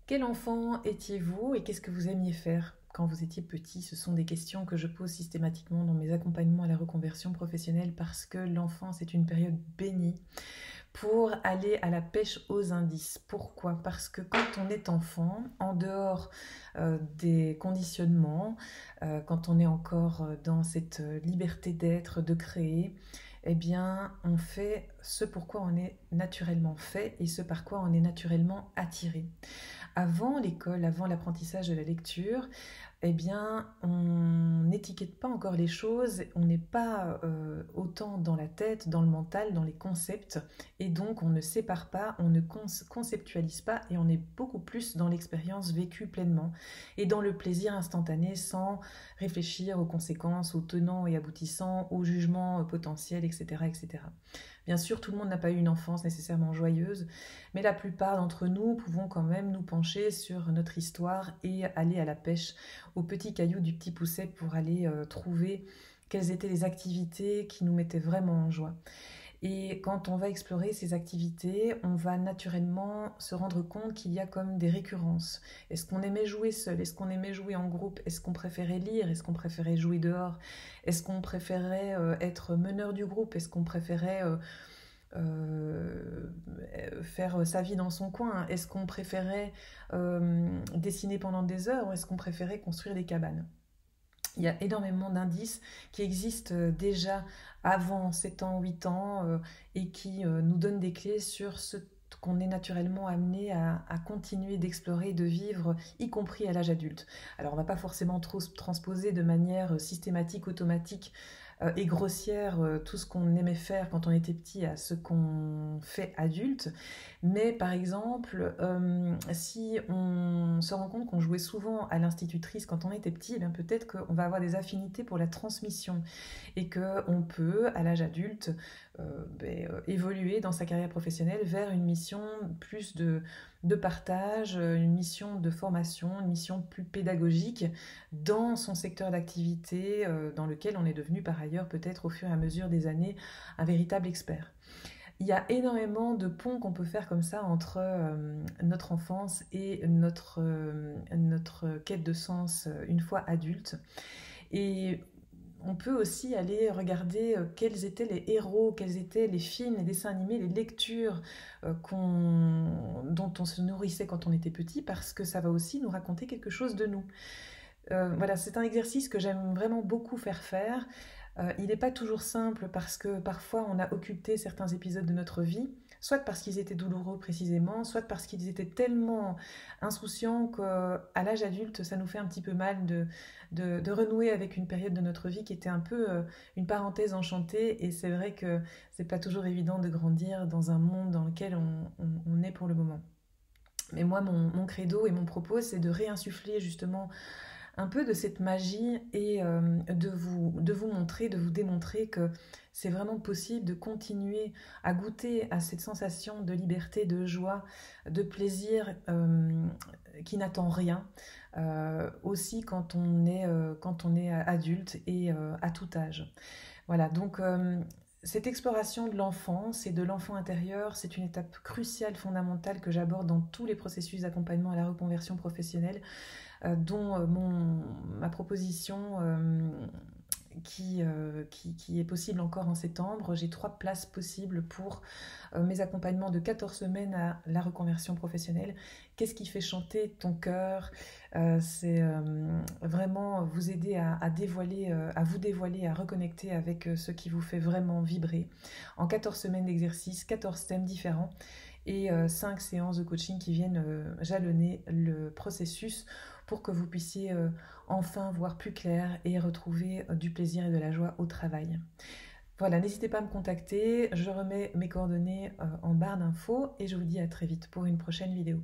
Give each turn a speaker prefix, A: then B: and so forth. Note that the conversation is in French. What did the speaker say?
A: Quel enfant étiez-vous et qu'est-ce que vous aimiez faire quand vous étiez petit? Ce sont des questions que je pose systématiquement dans mes accompagnements à la reconversion professionnelle parce que l'enfance est une période bénie pour aller à la pêche aux indices. Pourquoi? Parce que quand on est enfant, en dehors des conditionnements, quand on est encore dans cette liberté d'être, de créer, eh bien, on fait ce pourquoi on est naturellement fait et ce par quoi on est naturellement attiré. Avant l'école, avant l'apprentissage de la lecture, eh bien, on n'étiquette pas encore les choses, on n'est pas autant dans la tête, dans le mental, dans les concepts, et donc on ne sépare pas, on ne conceptualise pas, et on est beaucoup plus dans l'expérience vécue pleinement, et dans le plaisir instantané, sans réfléchir aux conséquences, aux tenants et aboutissants, aux jugements potentiels, etc., etc. Bien sûr, tout le monde n'a pas eu une enfance nécessairement joyeuse, mais la plupart d'entre nous pouvons quand même nous pencher sur notre histoire et aller à la pêche aux petits cailloux du petit pousset pour aller trouver quelles étaient les activités qui nous mettaient vraiment en joie. Et quand on va explorer ces activités, on va naturellement se rendre compte qu'il y a comme des récurrences. Est-ce qu'on aimait jouer seul? Est-ce qu'on aimait jouer en groupe? Est-ce qu'on préférait lire? Est-ce qu'on préférait jouer dehors? Est-ce qu'on préférait être meneur du groupe? Est-ce qu'on préférait euh, faire sa vie dans son coin? Est-ce qu'on préférait dessiner pendant des heures ou est-ce qu'on préférait construire des cabanes? Il y a énormément d'indices qui existent déjà avant 7 ans, 8 ans et qui nous donnent des clés sur ce qu'on est naturellement amené à continuer d'explorer, de vivre, y compris à l'âge adulte. Alors on ne va pas forcément trop transposer de manière systématique, automatique et grossière tout ce qu'on aimait faire quand on était petit à ce qu'on fait adulte. Mais par exemple, si on se rend compte qu'on jouait souvent à l'institutrice quand on était petit, eh bien peut-être qu'on va avoir des affinités pour la transmission et qu'on peut, à l'âge adulte, évoluer dans sa carrière professionnelle vers une mission plus de partage, une mission de formation, une mission plus pédagogique dans son secteur d'activité dans lequel on est devenu par ailleurs peut-être au fur et à mesure des années un véritable expert. Il y a énormément de ponts qu'on peut faire comme ça entre notre enfance et notre quête de sens une fois adulte. Et on peut aussi aller regarder quels étaient les héros, quels étaient les films, les dessins animés, les lectures dont on se nourrissait quand on était petit, parce que ça va aussi nous raconter quelque chose de nous. Voilà, c'est un exercice que j'aime vraiment beaucoup faire. Il n'est pas toujours simple parce que parfois on a occulté certains épisodes de notre vie, soit parce qu'ils étaient douloureux précisément, soit parce qu'ils étaient tellement insouciants qu'à l'âge adulte, ça nous fait un petit peu mal de renouer avec une période de notre vie qui était un peu une parenthèse enchantée. Et c'est vrai que c'est pas toujours évident de grandir dans un monde dans lequel on est pour le moment. Mais moi, mon credo et mon propos, c'est de réinsuffler justement un peu de cette magie et de vous montrer, de vous démontrer que c'est vraiment possible de continuer à goûter à cette sensation de liberté, de joie, de plaisir qui n'attend rien, aussi quand on est adulte et à tout âge. Voilà, donc cette exploration de l'enfance et de l'enfant intérieur, c'est une étape cruciale, fondamentale que j'aborde dans tous les processus d'accompagnement à la reconversion professionnelle dont ma proposition qui est possible encore en septembre. J'ai 3 places possibles pour mes accompagnements de 14 semaines à la reconversion professionnelle. Qu'est-ce qui fait chanter ton cœur? C'est vraiment vous aider à dévoiler, à vous dévoiler, à reconnecter avec ce qui vous fait vraiment vibrer. En 14 semaines d'exercice, 14 thèmes différents et 5 séances de coaching qui viennent jalonner le processus pour que vous puissiez enfin voir plus clair et retrouver du plaisir et de la joie au travail. Voilà, n'hésitez pas à me contacter, je remets mes coordonnées en barre d'infos et je vous dis à très vite pour une prochaine vidéo.